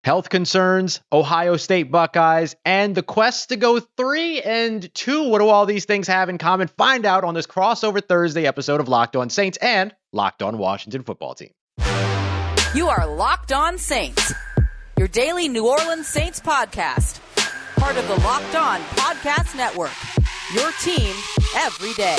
Health concerns, Ohio State Buckeyes, and the quest to go 3-2. What do all these things have in common? Find out on this crossover Thursday episode of Locked On Saints and Locked On Washington Football Team. You are Locked On Saints, your daily New Orleans Saints podcast. Part of the Locked On Podcast Network, your team every day.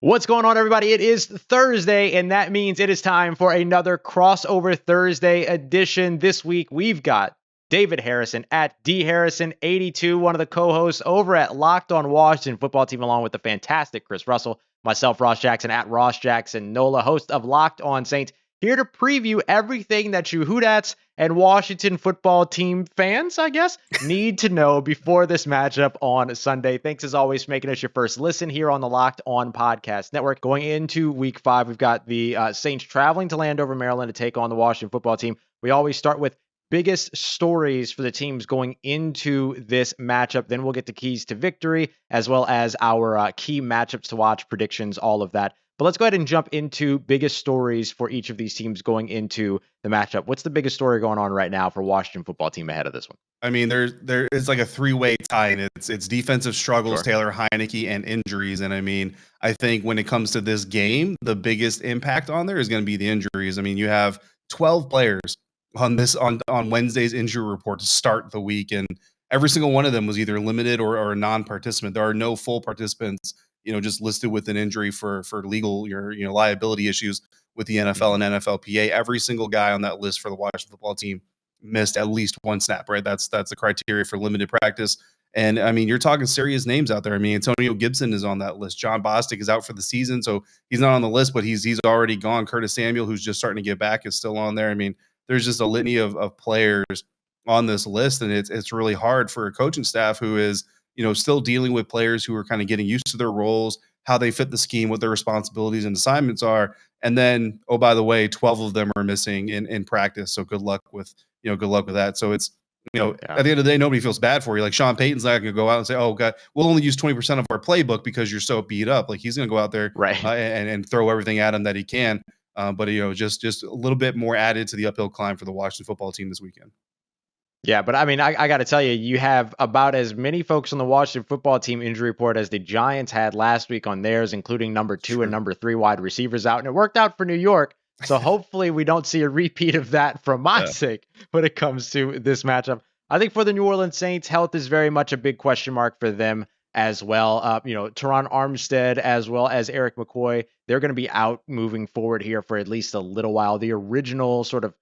What's going on, everybody? It is Thursday, and that means it is time for another crossover Thursday edition. This week, we've got David Harrison at dharrison82, one of the co-hosts over at Locked On Washington Football Team, along with the fantastic Chris Russell, myself, Ross Jackson, at Ross Jackson Nola, host of Locked On Saints, here to preview everything that you Hoodats and Washington Football Team fans, I guess, need to know before this matchup on Sunday. Thanks, as always, for making us your first listen here on the Locked On Podcast Network. Going into Week 5, we've got the Saints traveling to Landover, Maryland to take on the Washington Football Team. We always start with biggest stories for the teams going into this matchup. Then we'll get the keys to victory, as well as our key matchups to watch, predictions, all of that. But let's go ahead and jump into biggest stories for each of these teams going into the matchup. What's the biggest story going on right now for Washington Football Team ahead of this one? I mean, there is like a three-way tie, and it's defensive struggles, sure, Taylor Heinicke, and injuries. And I mean, I think when it comes to this game, the biggest impact on there is going to be the injuries. I mean, you have 12 players on Wednesday's injury report to start the week, and every single one of them was either limited or a non-participant. There are no full participants, just listed with an injury for legal liability issues with the NFL and NFLPA. Every single guy on that list for the Washington Football Team missed at least one snap, right? That's the criteria for limited practice. And I mean, you're talking serious names out there. I mean, Antonio Gibson is on that list. John Bostic is out for the season, so he's not on the list, but he's already gone. Curtis Samuel, who's just starting to get back, is still on there. I mean, there's just a litany of players on this list, and it's really hard for a coaching staff who is still dealing with players who are kind of getting used to their roles, how they fit the scheme, what their responsibilities and assignments are. And then, oh, by the way, 12 of them are missing in practice. So good luck with that. So it's, at the end of the day, nobody feels bad for you. Like Sean Payton's not going to go out and say, oh God, we'll only use 20% of our playbook because you're so beat up. Like he's going to go out there right. And throw everything at him that he can. But just a little bit more added to the uphill climb for the Washington Football Team this weekend. Yeah, but I mean, I got to tell you, you have about as many folks on the Washington Football Team injury report as the Giants had last week on theirs, including number 2 and number 3 wide receivers out. And it worked out for New York. So hopefully we don't see a repeat of that for my sake when it comes to this matchup. I think for the New Orleans Saints, health is very much a big question mark for them as well. Teron Armstead as well as Eric McCoy, they're going to be out moving forward here for at least a little while. The original sort of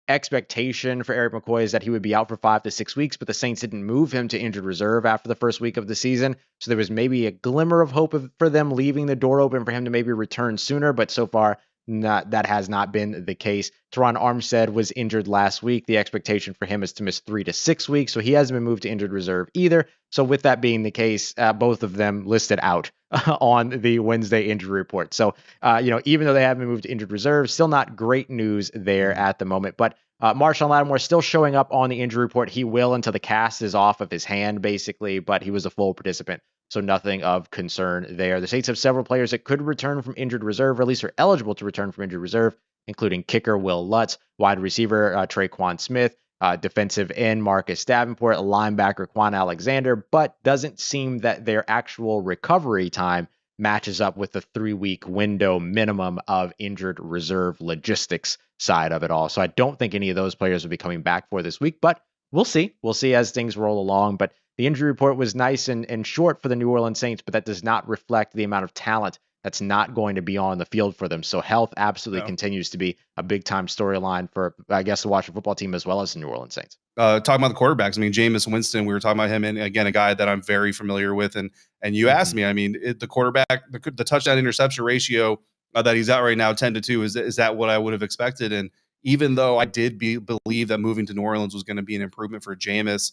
expectation for Eric McCoy is that he would be out for 5 to 6 weeks, but the Saints didn't move him to injured reserve after the first week of the season. So there was maybe a glimmer of hope for them leaving the door open for him to maybe return sooner, but so far that has not been the case. Teron Armstead was injured last week. The expectation for him is to miss 3 to 6 weeks, so he hasn't been moved to injured reserve either. So with that being the case, both of them listed out on the Wednesday injury report. So, even though they haven't been moved to injured reserve, still not great news there at the moment. But Marshon Lattimore still showing up on the injury report. He will until the cast is off of his hand, basically, but he was a full participant. So nothing of concern there. The Saints have several players that could return from injured reserve, or at least are eligible to return from injured reserve, including kicker Will Lutz, wide receiver Traquan Smith, defensive end Marcus Davenport, linebacker Quan Alexander, but doesn't seem that their actual recovery time matches up with the 3-week window minimum of injured reserve logistics side of it all. So I don't think any of those players will be coming back for this week, but we'll see. We'll see as things roll along. But the injury report was nice and short for the New Orleans Saints, but that does not reflect the amount of talent that's not going to be on the field for them. So health absolutely continues to be a big-time storyline for, I guess, the Washington Football Team as well as the New Orleans Saints. Talking about the quarterbacks, I mean, Jameis Winston, we were talking about him, and again, a guy that I'm very familiar with. And you asked me, I mean, the quarterback, the touchdown interception ratio that he's at right now, 10-2, is that what I would have expected? And even though I did believe that moving to New Orleans was going to be an improvement for Jameis,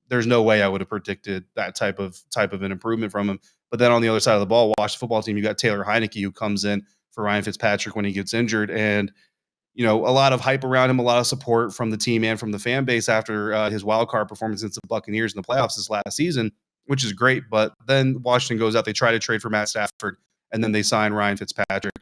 there's no way I would have predicted that type of an improvement from him. But then on the other side of the ball, Washington Football Team, you got Taylor Heinicke, who comes in for Ryan Fitzpatrick when he gets injured. And, a lot of hype around him, a lot of support from the team and from the fan base after his wild card performance against the Buccaneers in the playoffs this last season. which is great. But then Washington goes out, they try to trade for Matt Stafford, and then they sign Ryan Fitzpatrick.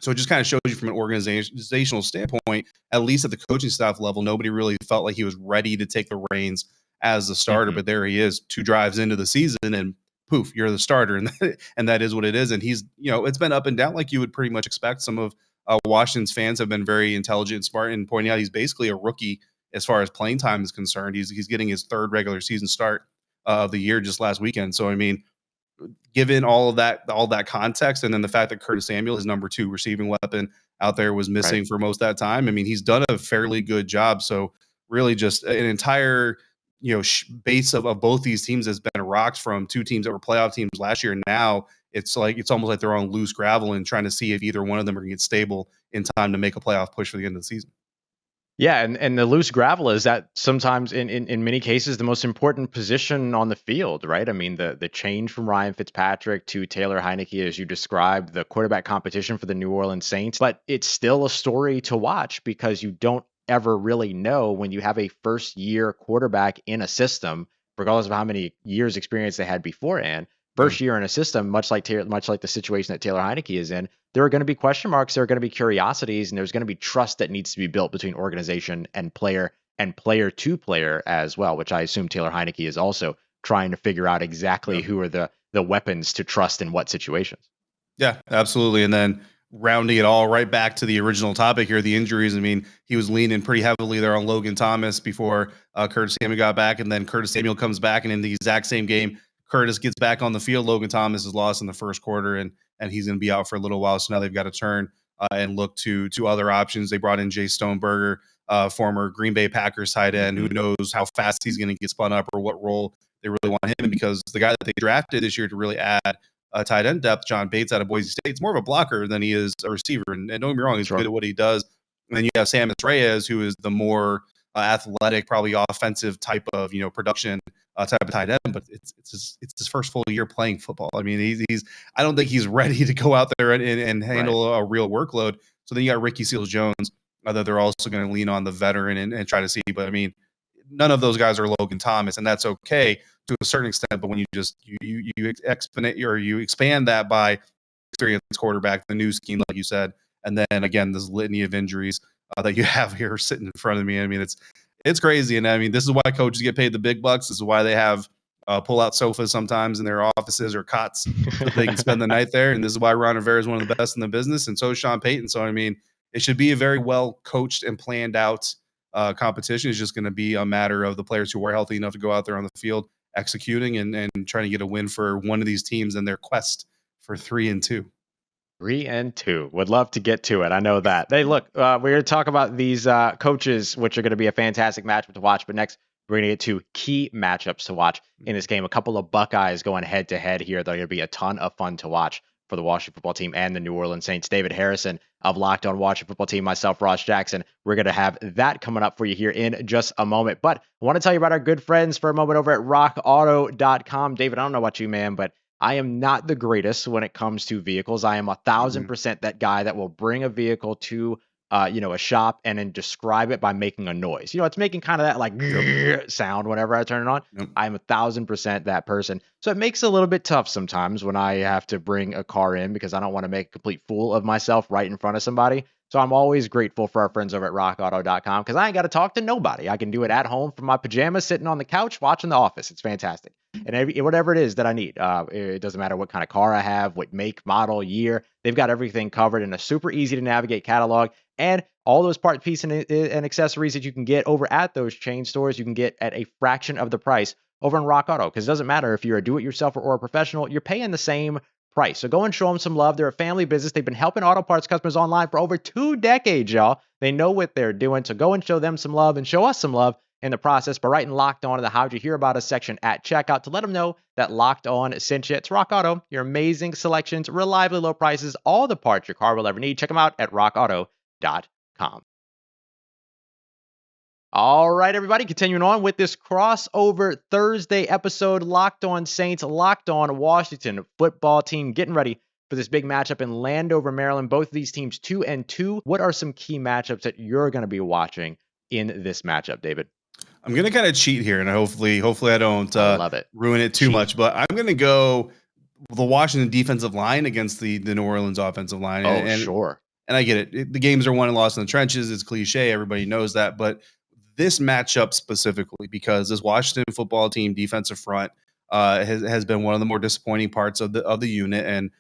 So it just kind of shows you from an organizational standpoint, at least at the coaching staff level, nobody really felt like he was ready to take the reins as the starter. But there he is, 2 drives into the season, and poof, you're the starter, and that is what it is. And he's, it's been up and down like you would pretty much expect. Some of Washington's fans have been very intelligent and smart in pointing out he's basically a rookie as far as playing time is concerned. He's getting his 3rd regular season start of the year just last weekend. So I mean, given all that context, and then the fact that Curtis Samuel, his number 2 receiving weapon out there, was missing for most of that time, I mean, he's done a fairly good job. So really just an entire base of both these teams has been rocked from 2 teams that were playoff teams last year. And now it's almost like they're on loose gravel and trying to see if either one of them are going to get stable in time to make a playoff push for the end of the season. Yeah, and the loose gravel is that sometimes in many cases the most important position on the field, right? I mean, the change from Ryan Fitzpatrick to Taylor Heinicke, as you described, the quarterback competition for the New Orleans Saints, but it's still a story to watch because you don't ever really know when you have a first-year quarterback in a system, regardless of how many years experience they had beforehand. First year in a system, much like the situation that Taylor Heinicke is in, there are going to be question marks, there are going to be curiosities, and there's going to be trust that needs to be built between organization and player to player as well, which I assume Taylor Heinicke is also trying to figure out exactly who are the weapons to trust in what situations. Yeah, absolutely. And then rounding it all right back to the original topic here, the injuries. I mean, he was leaning pretty heavily there on Logan Thomas before Curtis Samuel got back, and then Curtis Samuel comes back, and in the exact same game, Curtis gets back on the field. Logan Thomas is lost in the first quarter, and he's going to be out for a little while. So now they've got to turn and look to other options. They brought in Jay Stoneberger, former Green Bay Packers tight end. Who knows how fast he's going to get spun up or what role they really want him in, because the guy that they drafted this year to really add tight end depth, John Bates out of Boise State, is more of a blocker than he is a receiver. And don't get me wrong, he's good at what he does. And then you have Samus Reyes, who is the more athletic, probably offensive type of production type of tight end, but it's his first full year playing football. I mean, he's I don't think he's ready to go out there and handle a real workload. So then you got Ricky Seals-Jones, that they're also going to lean on the veteran and try to see. But I mean, none of those guys are Logan Thomas, and that's okay to a certain extent. But when you expand that by experienced quarterback, the new scheme, like you said, and then again this litany of injuries that you have here sitting in front of me. I mean, it's crazy. And I mean, this is why coaches get paid the big bucks. This is why they have pull-out sofas sometimes in their offices or cots so they can spend the night there. And this is why Ron Rivera is one of the best in the business, and so is Sean Payton. So, I mean, it should be a very well coached and planned out competition. It's just going to be a matter of the players who are healthy enough to go out there on the field executing and trying to get a win for one of these teams in their quest for 3-2. 3-2. Would love to get to it. I know that. Hey, look, we're going to talk about these coaches, which are going to be a fantastic matchup to watch. But next, we're going to get to key matchups to watch in this game. A couple of Buckeyes going head to head here. They're going to be a ton of fun to watch for the Washington football team and the New Orleans Saints. David Harrison of Locked On Washington football team, myself, Ross Jackson. We're going to have that coming up for you here in just a moment. But I want to tell you about our good friends for a moment over at RockAuto.com. David, I don't know about you, man, but I am not the greatest when it comes to vehicles. I am 1,000% that guy that will bring a vehicle to a shop and then describe it by making a noise. It's making kind of that like sound whenever I turn it on. Yep. I'm 1,000% that person. So it makes it a little bit tough sometimes when I have to bring a car in because I don't want to make a complete fool of myself right in front of somebody. So I'm always grateful for our friends over at rockauto.com because I ain't got to talk to nobody. I can do it at home from my pajamas, sitting on the couch, watching The Office. It's fantastic. And whatever it is that I need, it doesn't matter what kind of car I have, what make, model, year. They've got everything covered in a super easy to navigate catalog. And all those part, piece, and accessories that you can get over at those chain stores, you can get at a fraction of the price over in Rock Auto. Because it doesn't matter if you're a do-it-yourselfer or a professional, you're paying the same price. So go and show them some love. They're a family business. They've been helping auto parts customers online for over 2 decades, y'all. They know what they're doing. So go and show them some love and show us some love in the process by writing Locked On in the How'd You Hear About Us section at checkout to let them know that Locked On sent you. It's Rock Auto, your amazing selections, reliably low prices, all the parts your car will ever need. Check them out at rockauto.com. All right, everybody, continuing on with this crossover Thursday episode, Locked On Saints, Locked On Washington football team, getting ready for this big matchup in Landover, Maryland. Both of these teams 2-2. What are some key matchups that you're going to be watching in this matchup, David? I'm gonna kind of cheat here, and hopefully I don't I love it. ruin it too much. But I'm gonna go the Washington defensive line against the New Orleans offensive line, Oh, sure. and I get it. The games are won and lost in the trenches. It's cliche. Everybody knows that. But this matchup specifically, because this Washington football team defensive front has been one of the more disappointing parts of the unit, and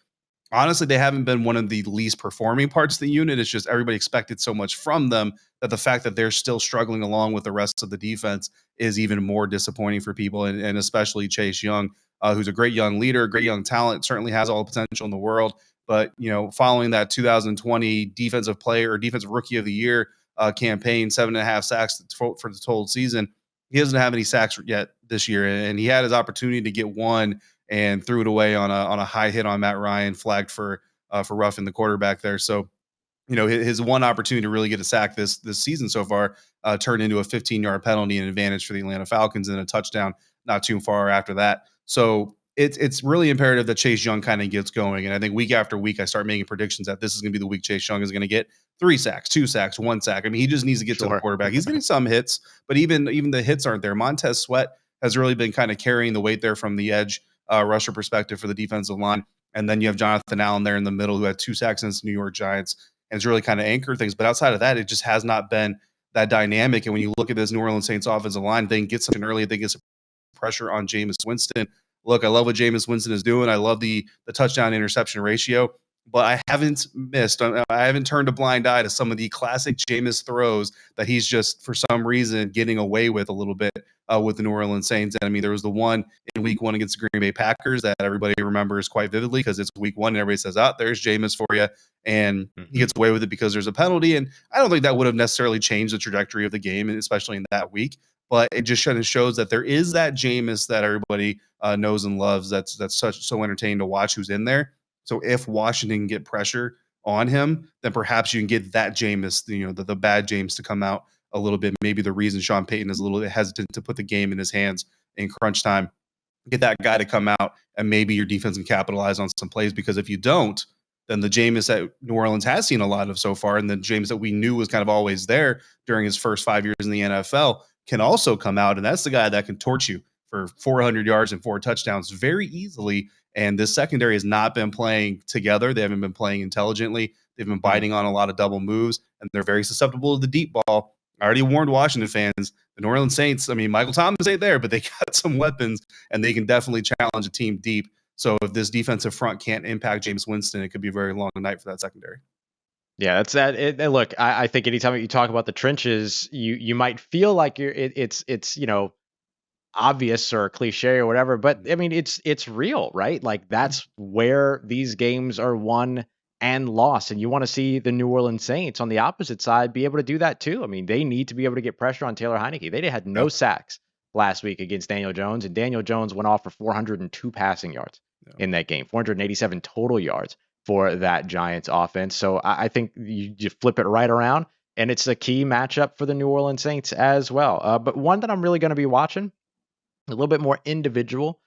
honestly, they haven't been one of the least performing parts of the unit. It's just everybody expected so much from them that the fact that they're still struggling along with the rest of the defense is even more disappointing for people, and especially Chase Young, who's a great young leader, great young talent, certainly has all the potential in the world. But following that 2020 defensive player or defensive rookie of the year campaign, 7.5 sacks for the total season, he doesn't have any sacks yet this year, and he had his opportunity to get one and threw it away on a high hit on Matt Ryan, flagged for roughing the quarterback there. So, his one opportunity to really get a sack this season so far turned into a 15-yard penalty and advantage for the Atlanta Falcons and a touchdown not too far after that. So it's really imperative that Chase Young kind of gets going. And I think week after week, I start making predictions that this is going to be the week Chase Young is going to get 3 sacks, 2 sacks, 1 sack. I mean, he just needs to get to the quarterback. He's getting some hits, but even the hits aren't there. Montez Sweat has really been kind of carrying the weight there from the edge rusher perspective for the defensive line. And then you have Jonathan Allen there in the middle who had 2 sacks against the New York Giants and it's really kind of anchored things. But outside of that, it just has not been that dynamic. And when you look at this New Orleans Saints offensive line, they can get something early. They get some pressure on Jameis Winston. Look, I love what Jameis Winston is doing. I love the touchdown interception ratio, but I haven't turned a blind eye to some of the classic Jameis throws that he's just for some reason getting away with a little bit with the New Orleans Saints. And I mean, there was the one in week 1 against the Green Bay Packers that everybody remembers quite vividly because it's week 1 and everybody says, there's Jameis for you. And he gets away with it because there's a penalty. And I don't think that would have necessarily changed the trajectory of the game, especially in that week. But it just kind of shows that there is that Jameis that everybody knows and loves. That's so entertaining to watch who's in there. So if Washington can get pressure on him, then perhaps you can get that Jameis, the bad James to come out a little bit. Maybe the reason Sean Payton is a little bit hesitant to put the game in his hands in crunch time. Get that guy to come out, and maybe your defense can capitalize on some plays. Because if you don't, then the Jameis that New Orleans has seen a lot of so far, and the Jameis that we knew was kind of always there during his first 5 years in the NFL, can also come out, and that's the guy that can torch you for 400 yards and 4 touchdowns very easily. And this secondary has not been playing together. They haven't been playing intelligently. They've been biting on a lot of double moves, and they're very susceptible to the deep ball. I already warned Washington fans, the New Orleans Saints, I mean, Michael Thomas ain't there, but they got some weapons, and they can definitely challenge a team deep. So if this defensive front can't impact Jameis Winston, it could be a very long night for that secondary. Yeah, that's that. Look, I think anytime you talk about the trenches, you might feel like it's obvious or cliche or whatever, but I mean it's real, right? Like that's where these games are won and lost, and you want to see the New Orleans Saints on the opposite side be able to do that too. I mean, they need to be able to get pressure on Taylor Heinicke. They had no sacks last week against Daniel Jones, and Daniel Jones went off for 402 passing yards in that game, 487 total yards for that Giants offense. So I think you just flip it right around, and it's a key matchup for the New Orleans Saints as well. But one that I'm really going to be watching, a little bit more individual,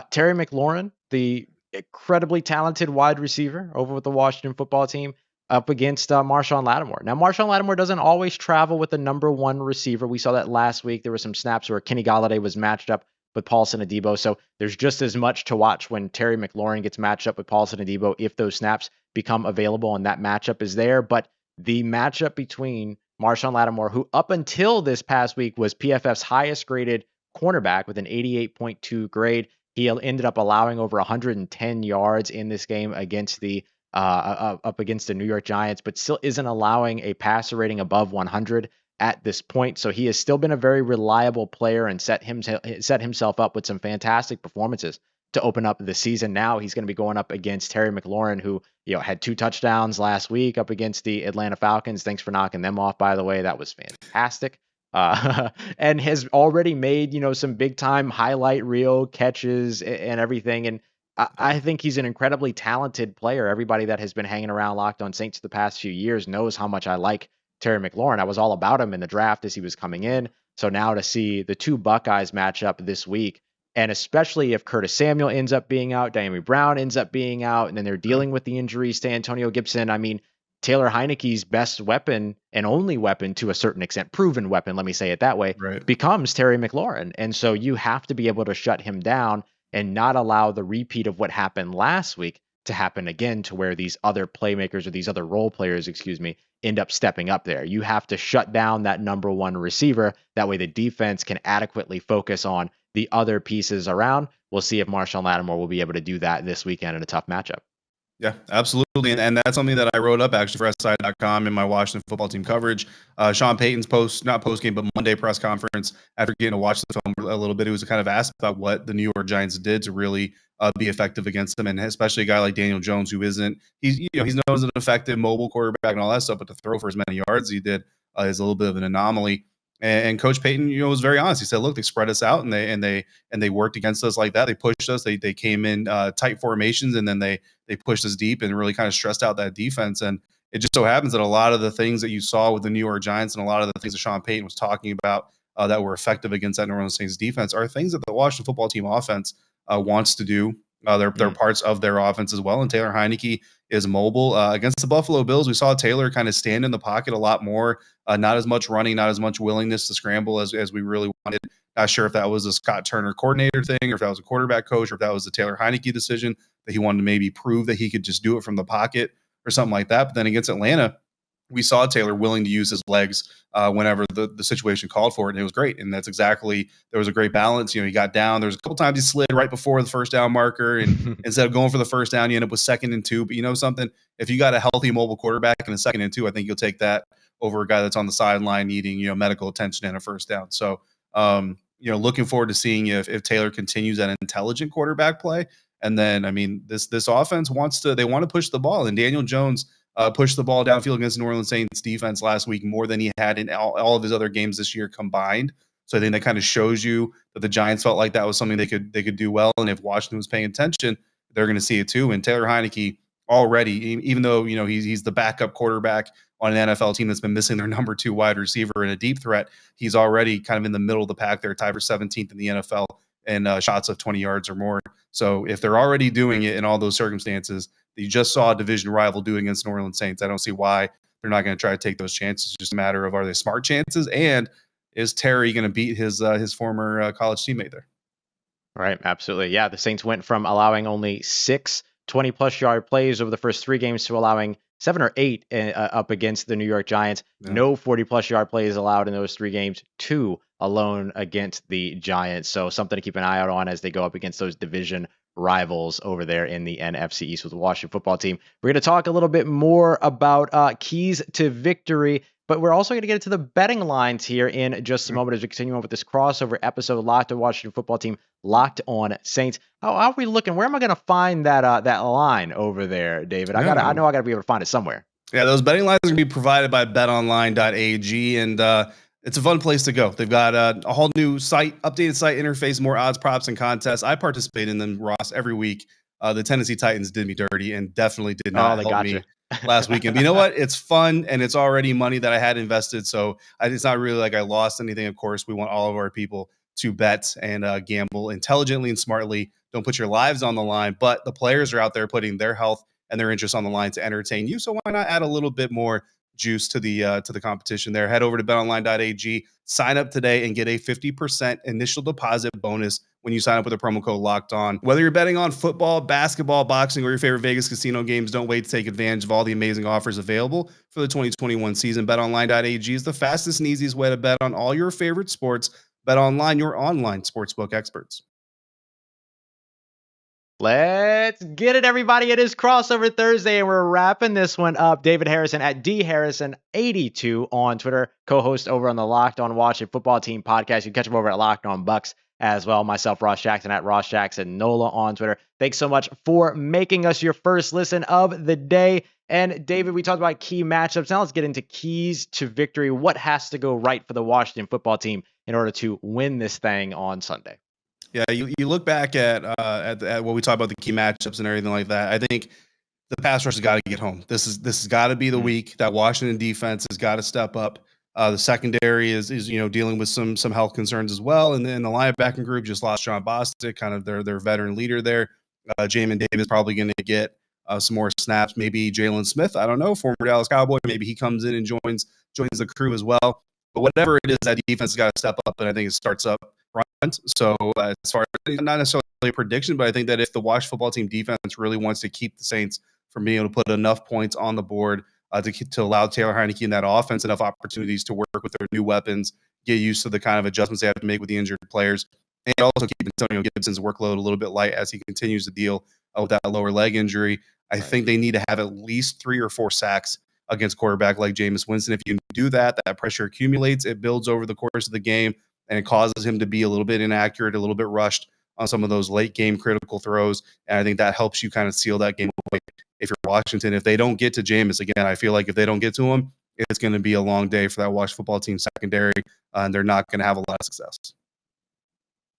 Terry McLaurin, the incredibly talented wide receiver over with the Washington football team, up against Marshon Lattimore. Now, Marshon Lattimore doesn't always travel with the number 1 receiver. We saw that last week. There were some snaps where Kenny Golladay was matched up with Paulson Adebo. So there's just as much to watch when Terry McLaurin gets matched up with Paulson Adebo if those snaps become available and that matchup is there. But the matchup between Marshon Lattimore, who up until this past week was PFF's highest graded cornerback with an 88.2 grade, he ended up allowing over 110 yards in this game against the up against the New York Giants, but still isn't allowing a passer rating above 100 at this point. So he has still been a very reliable player and set himself up with some fantastic performances to open up the season. Now he's going to be going up against Terry McLaurin, who had 2 touchdowns last week up against the Atlanta Falcons. Thanks for knocking them off, by the way. That was fantastic. And has already made, some big time highlight reel catches and everything. And I think he's an incredibly talented player. Everybody that has been hanging around Locked On Saints the past few years knows how much I like Terry McLaurin. I was all about him in the draft as he was coming in. So now to see the 2 Buckeyes match up this week, and especially if Curtis Samuel ends up being out, Diami Brown ends up being out, and then they're dealing with the injuries to Antonio Gibson. I mean, Taylor Heinicke's best weapon and only weapon to a certain extent, proven weapon, let me say it that way, Right. becomes Terry McLaurin. And so you have to be able to shut him down and not allow the repeat of what happened last week to happen again, to where these other playmakers or these other role players, end up stepping up there. You have to shut down that number one receiver. That way the defense can adequately focus on the other pieces around. We'll see if Marshon Lattimore will be able to do that this weekend in a tough matchup. Yeah, absolutely. And that's something that I wrote up actually for SI.com in my Washington football team coverage. Sean Payton's not post game, but Monday press conference, after getting to watch the film a little bit, he was kind of asked about what the New York Giants did to really be effective against them. And especially a guy like Daniel Jones, who he's known as an effective mobile quarterback and all that stuff, but to throw for as many yards as he did is a little bit of an anomaly. And Coach Payton, was very honest. He said, "Look, they spread us out and they worked against us like that. They pushed us. They came in tight formations, and then they pushed us deep and really kind of stressed out that defense." And it just so happens that a lot of the things that you saw with the New York Giants and a lot of the things that Sean Payton was talking about that were effective against that New Orleans Saints defense are things that the Washington football team offense wants to do. They're parts of their offense as well. And Taylor Heinicke is mobile. Against the Buffalo Bills, we saw Taylor kind of stand in the pocket a lot more. Not as much running, not as much willingness to scramble as we really wanted. Not sure if that was a Scott Turner coordinator thing, or if that was a quarterback coach, or if that was a Taylor Heinicke decision that he wanted to maybe prove that he could just do it from the pocket or something like that. But then against Atlanta, we saw Taylor willing to use his legs whenever the situation called for it, and it was great. And that's exactly, there was a great balance. He got down. There was a couple times he slid right before the first down marker, and instead of going for the first down, you end up with 2nd and 2. But you know something? If you got a healthy mobile quarterback in a 2nd and 2, I think you'll take that over a guy that's on the sideline needing medical attention and a first down. So looking forward to seeing if Taylor continues that intelligent quarterback play. And then, I mean, this offense want to push the ball, and Daniel Jones pushed the ball downfield against New Orleans Saints defense last week more than he had in all of his other games this year combined. So I think that kind of shows you that the Giants felt like that was something they could do well. And if Washington was paying attention, they're going to see it too. And Taylor Heinicke already, even though he's the backup quarterback on an NFL team that's been missing their number 2 wide receiver and a deep threat, he's already kind of in the middle of the pack there, tied for 17th in the NFL and shots of 20 yards or more. So if they're already doing it in all those circumstances, you just saw a division rival do against New Orleans Saints, I don't see why they're not going to try to take those chances. It's just a matter of, are they smart chances, and is Terry going to beat his former college teammate there? Right, absolutely. Yeah, the Saints went from allowing only 6 20-plus yard plays over the first 3 games to allowing 7 or 8 up against the New York Giants. Yeah. No 40-plus yard plays allowed in those 3 games, 2 alone against the Giants. So something to keep an eye out on as they go up against those division rivals over there in the NFC East with the Washington football team. We're going to talk a little bit more about keys to victory, but we're also going to get into the betting lines here in just a moment as we continue on with this crossover episode, Locked on Washington football team, Locked on Saints. How are we looking? Where am I going to find that line over there, David? I know I got to be able to find it somewhere. Yeah, those betting lines are going to be provided by BetOnline.ag, and it's a fun place to go. They've got a whole new site, updated site interface, more odds, props, and contests. I participate in them, Ross, every week. The Tennessee Titans did me dirty and definitely did not help me last weekend. But you know what? It's fun, and it's already money that I had invested, so it's not really like I lost anything. Of course, we want all of our people to bet and gamble intelligently and smartly. Don't put your lives on the line, but the players are out there putting their health and their interests on the line to entertain you. So why not add a little bit more juice to the competition there? Head over to betonline.ag, sign up today, and get a 50% initial deposit bonus when you sign up with the promo code Locked On. Whether you're betting on football, basketball, boxing, or your favorite Vegas casino games, don't wait to take advantage of all the amazing offers available for the 2021 season. BetOnline.ag is the fastest and easiest way to bet on all your favorite sports. BetOnline, your online sportsbook experts. Let's get it, everybody. It is Crossover Thursday, and we're wrapping this one up. David Harrison at dharrison82 on Twitter, co-host over on the Locked On Washington Football Team podcast. You can catch him over at Locked On Bucks as well. Myself, Ross Jackson, at Ross Jackson Nola on Twitter. Thanks so much for making us your first listen of the day. And David, we talked about key matchups. Now let's get into keys to victory. What has to go right for the Washington Football Team in order to win this thing on Sunday? Yeah, you look back at what we talk about, the key matchups and everything like that. I think the pass rush has got to get home. This has got to be the week that Washington defense has got to step up. The secondary is dealing with some health concerns as well, and then the linebacking group just lost John Bostic, kind of their veteran leader there. Jamin Davis probably going to get some more snaps. Maybe Jalen Smith, I don't know, former Dallas Cowboy, maybe he comes in and joins the crew as well. But whatever it is, that defense has got to step up, and I think it starts up front. So as far as not necessarily a prediction, but I think that if the Washington football team defense really wants to keep the Saints from being able to put enough points on the board to allow Taylor Heinicke in that offense enough opportunities to work with their new weapons, get used to the kind of adjustments they have to make with the injured players, and also keep Antonio Gibson's workload a little bit light as he continues to deal with that lower leg injury. I think they need to have at least 3 or 4 sacks against quarterback like Jameis Winston. If you do that, that pressure accumulates, it builds over the course of the game, and it causes him to be a little bit inaccurate, a little bit rushed on some of those late game critical throws. And I think that helps you kind of seal that game away. If you're Washington, if they don't get to Jameis, again, I feel like if they don't get to him, it's going to be a long day for that Washington football team secondary, and they're not going to have a lot of success.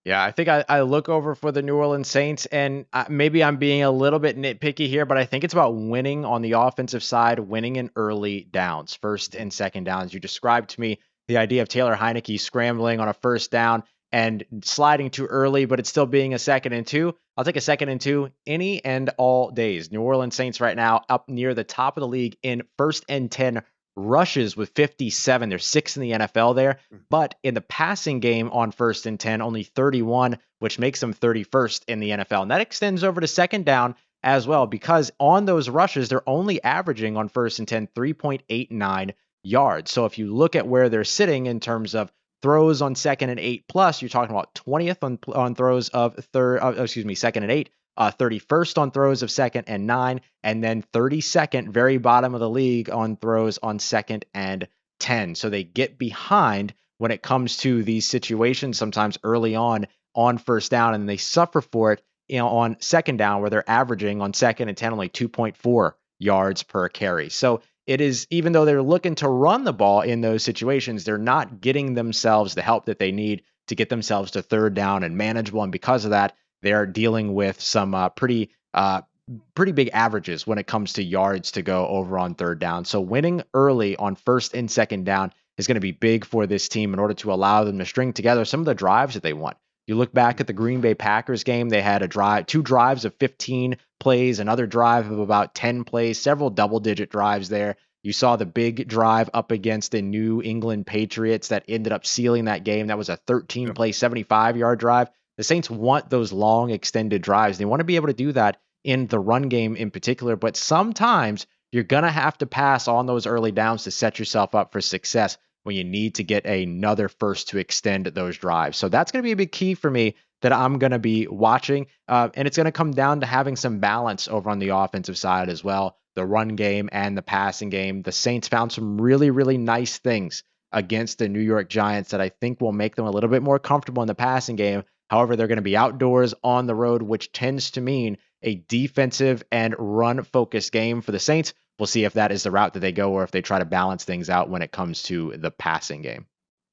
Yeah, I think I look over for the New Orleans Saints, and maybe I'm being a little bit nitpicky here, but I think it's about winning on the offensive side, winning in early downs, first and second downs. You described to me the idea of Taylor Heinicke scrambling on a first down and sliding too early, but it's still being a 2nd and 2. I'll take a 2nd and 2 any and all days. New Orleans Saints right now up near the top of the league in 1st and 10 rushes with 57. They're 6th in the NFL there. But in the passing game on 1st and 10, only 31, which makes them 31st in the NFL. And that extends over to 2nd down as well, because on those rushes, they're only averaging on 1st and 10, 3.89 yards. So if you look at where they're sitting in terms of throws on 2nd and 8 plus, you're talking about 20th on throws of 2nd and 8, 31st on throws of 2nd and 9, and then 32nd, very bottom of the league on throws on 2nd and 10. So they get behind when it comes to these situations sometimes early on first down, and they suffer for it, on 2nd down, where they're averaging on 2nd and 10 only 2.4 yards per carry. So it is, even though they're looking to run the ball in those situations, they're not getting themselves the help that they need to get themselves to 3rd down and manageable. And because of that, they're dealing with some pretty big averages when it comes to yards to go over on 3rd down. So winning early on 1st and 2nd down is going to be big for this team in order to allow them to string together some of the drives that they want. You look back at the Green Bay Packers game, they had 2 drives of 15 plays, another drive of about 10 plays, several double-digit drives there. You saw the big drive up against the New England Patriots that ended up sealing that game. That was a 13-play, 75-yard drive. The Saints want those long, extended drives. They want to be able to do that in the run game in particular, but sometimes you're going to have to pass on those early downs to set yourself up for success when you need to get another first to extend those drives. So that's going to be a big key for me that I'm going to be watching. And it's going to come down to having some balance over on the offensive side as well, the run game and the passing game. The Saints found some really, really nice things against the New York Giants that I think will make them a little bit more comfortable in the passing game. However, they're going to be outdoors on the road, which tends to mean a defensive and run-focused game for the Saints. We'll see if that is the route that they go or if they try to balance things out when it comes to the passing game.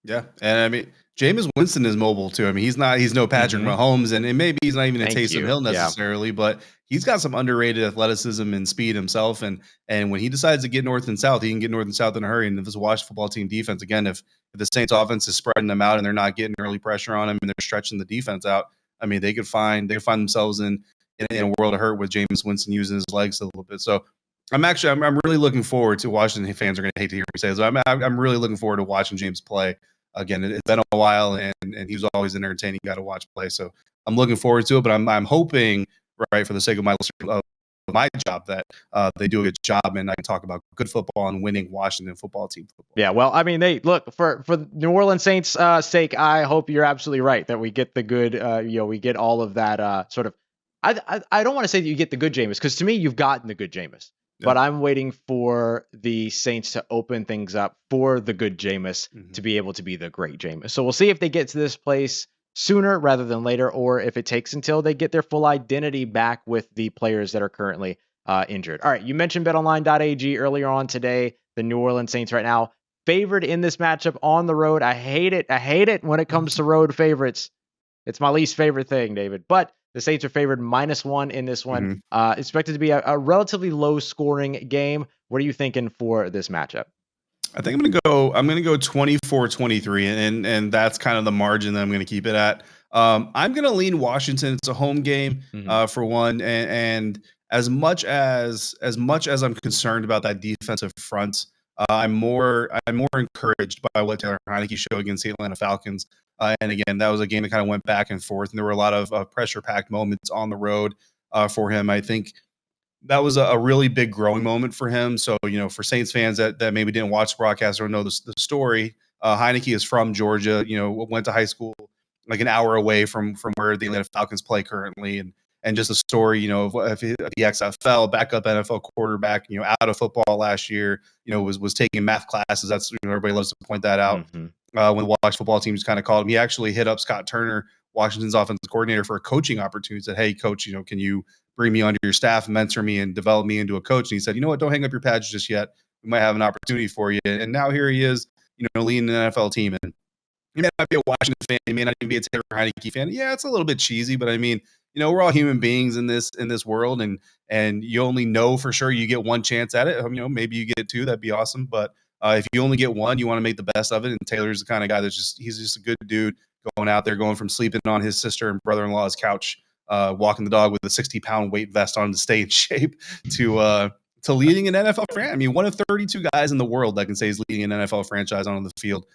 Yeah, and I mean, Jameis Winston is mobile too. I mean, he's no Patrick Mahomes, and maybe he's not even a Taysom Hill necessarily, but he's got some underrated athleticism and speed himself. And when he decides to get north and south, he can get north and south in a hurry. And if this Washington football team defense, again, if the Saints offense is spreading them out and they're not getting early pressure on him and they're stretching the defense out, I mean, they could find themselves in a world of hurt with Jameis Winston using his legs a little bit. So I'm really looking forward to Washington fans are going to hate to hear me say this. I'm really looking forward to watching James play. Again, it's been a while, and he was always an entertaining guy to watch play. So I'm looking forward to it, but I'm hoping, right, for the sake of my job, that they do a good job and I can talk about good football and winning Washington football team football. Yeah, well, I mean, look for New Orleans Saints' sake. I hope you're absolutely right that we get the good, we get all of that sort of. I don't want to say that you get the good Jameis, because to me you've gotten the good Jameis. Yeah. But I'm waiting for the Saints to open things up for the good Jameis to be able to be the great Jameis. So we'll see if they get to this place sooner rather than later, or if it takes until they get their full identity back with the players that are currently injured. All right, you mentioned BetOnline.ag earlier on today. The New Orleans Saints right now favored in this matchup on the road. I hate it when it comes to road favorites. It's my least favorite thing, David. But the Saints are favored -1 in this one. Expected to be a relatively low-scoring game. What are you thinking for this matchup? I think I'm going to go 24-23, and that's kind of the margin that I'm going to keep it at. I'm going to lean Washington. It's a home game for one, and as I'm concerned about that defensive front, I'm more encouraged by what Taylor Heinicke showed against the Atlanta Falcons. And again, that was a game that kind of went back and forth, and there were a lot of pressure-packed moments on the road for him. I think that was a really big growing moment for him. So, for Saints fans that maybe didn't watch the broadcast or know the story, Heinicke is from Georgia, went to high school like an hour away from where the Atlanta Falcons play currently. And just a story, of the XFL backup NFL quarterback, out of football last year, was taking math classes. That's, everybody loves to point that out. Mm-hmm. When the Washington football team just kind of called him, he actually hit up Scott Turner, Washington's offensive coordinator, for a coaching opportunity. Said, "Hey, coach, can you bring me onto your staff, mentor me, and develop me into a coach?" And he said, "You know what? Don't hang up your pads just yet. We might have an opportunity for you." And now here he is, leading an NFL team. And you may not be a Washington fan, you may not even be a Taylor Heinicke fan. Yeah, it's a little bit cheesy, but I mean, we're all human beings in this world, and you only know for sure you get one chance at it. Maybe you get two, that'd be awesome. But if you only get one, you want to make the best of it. And Taylor's the kind of guy he's just a good dude, going out there, going from sleeping on his sister and brother-in-law's couch, walking the dog with a 60-pound weight vest on to stay in shape, to leading an NFL franchise. I mean, one of 32 guys in the world that can say he's leading an NFL franchise on the field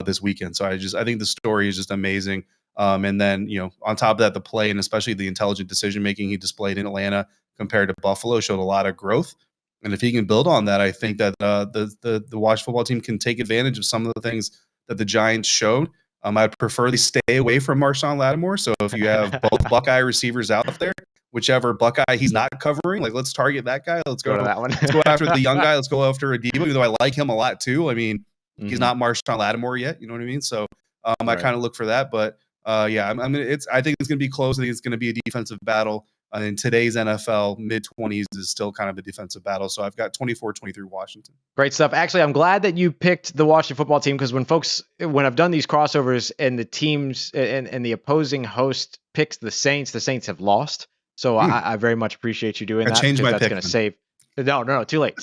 this weekend. So I think the story is just amazing. And then, on top of that, the play and especially the intelligent decision making he displayed in Atlanta compared to Buffalo showed a lot of growth. And if he can build on that, I think that the Washington football team can take advantage of some of the things that the Giants showed. I'd prefer they stay away from Marshon Lattimore. So if you have both Buckeye receivers out there, whichever Buckeye he's not covering, like, let's target that guy. Let's go to that one. Let's go after the young guy. Let's go after Adebo, even though I like him a lot too. I mean, he's not Marshon Lattimore yet. You know what I mean? So I kind of look for that. But I think it's going to be close. I think it's going to be a defensive battle. In today's NFL, mid-20s is still kind of a defensive battle. So I've got 24-23 Washington. Great stuff. Actually, I'm glad that you picked the Washington football team, because when I've done these crossovers and the teams and the opposing host picks the Saints have lost. So I very much appreciate you doing that. I changed my pick. That's going to save. No, too late.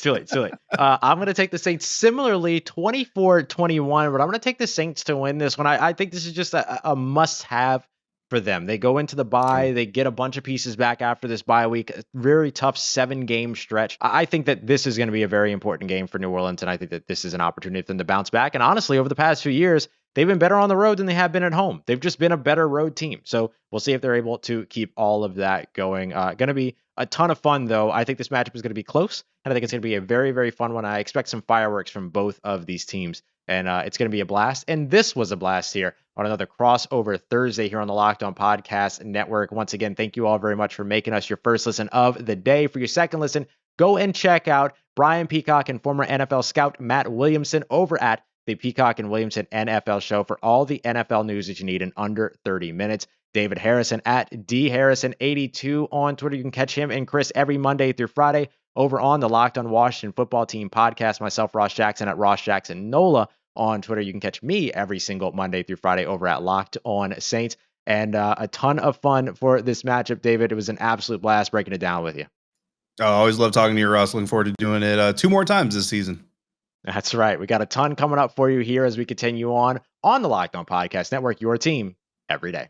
I'm going to take the Saints similarly, 24-21, but I'm going to take the Saints to win this one. I think this is just a must-have for them. They go into the bye, they get a bunch of pieces back after this bye week, a very tough 7-game stretch. I think that this is going to be a very important game for New Orleans, and I think that this is an opportunity for them to bounce back. And honestly, over the past few years, they've been better on the road than they have been at home. They've just been a better road team. So we'll see if they're able to keep all of that going. Going to be a ton of fun, though. I think this matchup is going to be close, and I think it's going to be a very, very fun one. I expect some fireworks from both of these teams, and it's going to be a blast. And this was a blast here on another crossover Thursday here on the Locked On Podcast Network. Once again, thank you all very much for making us your first listen of the day. For your second listen, go and check out Brian Peacock and former NFL scout Matt Williamson over at the Peacock and Williamson NFL Show for all the NFL news that you need in under 30 minutes. David Harrison at dharrison82 on Twitter. You can catch him and Chris every Monday through Friday over on the Locked On Washington Football Team podcast. Myself, Ross Jackson at Ross Jackson Nola on Twitter. You can catch me every single Monday through Friday over at Locked On Saints. And a ton of fun for this matchup, David. It was an absolute blast breaking it down with you. I always love talking to you, Ross. Looking forward to doing it 2 more times this season. That's right. We got a ton coming up for you here as we continue on the Locked On Podcast Network, your team every day.